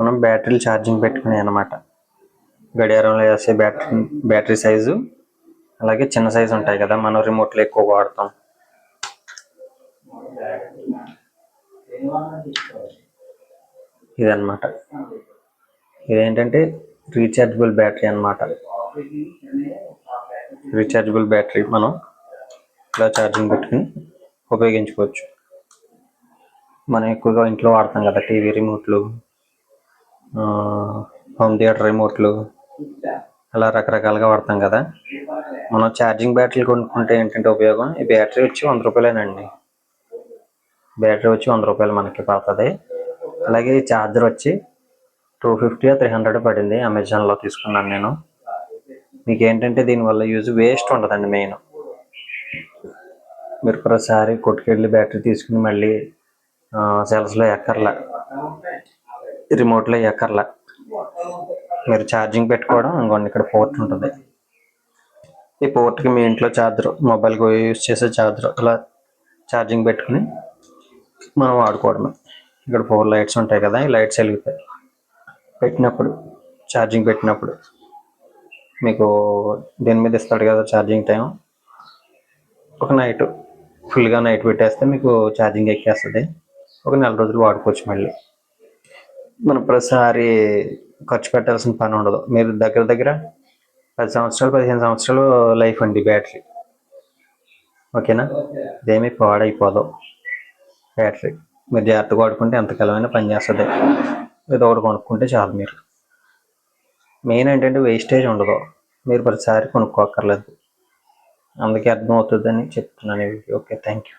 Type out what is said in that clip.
మనం బ్యాటరీలు ఛార్జింగ్ పెట్టుకునే అనమాట. గడియారంలో వేసే బ్యాటరీ సైజు, అలాగే చిన్న సైజు ఉంటాయి కదా, మనం రిమోట్లో ఎక్కువ వాడతాం. ఇదన్నమాట. ఇదేంటంటే రీఛార్జబుల్ బ్యాటరీ అన్నమాట. రీఛార్జబుల్ బ్యాటరీ మనం ఇలా ఛార్జింగ్ పెట్టుకుని ఉపయోగించుకోవచ్చు. మనం ఎక్కువగా ఇంట్లో వాడతాం కదా, టీవీ రిమోట్లు, హోమ్ థియేటర్ రిమోట్లు, అలా రకరకాలుగా వాడతాం కదా. మనం ఛార్జింగ్ బ్యాటరీలు కొనుక్కుంటే ఏంటంటే ఉపయోగం, ఈ బ్యాటరీ వచ్చి 100 రూపాయలేనండి. బ్యాటరీ వచ్చి 100 రూపాయలు మనకి పడుతుంది. అలాగే ఈ ఛార్జర్ వచ్చి 250 300 పడింది. అమెజాన్లో తీసుకున్నాను నేను. మీకు ఏంటంటే దీనివల్ల యూజ్ వేస్ట్ ఉండదండి. మెయిన్ మీరు ప్రతిసారి కొట్టుకెళ్ళి బ్యాటరీ తీసుకుని మళ్ళీ సెల్స్లో ఎక్కర్లా, రిమోట్లో ఎక్కర్లా. మీరు ఛార్జింగ్ పెట్టుకోవడం, ఇంకోండి ఇక్కడ పోర్ట్ ఉంటుంది. ఈ పోర్ట్కి మీ ఇంట్లో ఛార్జర్, మొబైల్కి యూజ్ చేసే ఛార్జర్ ఇలా ఛార్జింగ్ పెట్టుకుని మనం వాడుకోవడమే. ఇక్కడ 4 లైట్స్ ఉంటాయి కదా, ఈ లైట్స్ వెలుగుతాయి పెట్టినప్పుడు, ఛార్జింగ్ పెట్టినప్పుడు. మీకు దీని మీద ఇస్తాడు కదా ఛార్జింగ్ టైం. ఒక నైట్ ఫుల్గా నైట్ పెట్టేస్తే మీకు ఛార్జింగ్ ఎక్కేస్తుంది. ఒక నెల రోజులు వాడుకోవచ్చు. మళ్ళీ మనం ప్రతిసారి ఖర్చు పెట్టాల్సిన పని ఉండదు. మీరు దగ్గర దగ్గర 10 సంవత్సరాలు 15 సంవత్సరాలు లైఫ్ అండి బ్యాటరీ. ఓకేనా, ఇదేమీ పాడైపోదు బ్యాటరీ. మీరు జాగ్రత్తగా వాడుకుంటే ఎంతకాలమైనా పనిచేస్తుంది. ఏదో ఒకటి కొనుక్కుంటే చాలు. మీరు మెయిన్ ఏంటంటే వేస్టేజ్ ఉండదు. మీరు ప్రతిసారి కొనుక్కోక్కర్లేదు. అందుకే అర్థమవుతుందని చెప్తున్నాను ఈ వీడియో. Okay, thank you.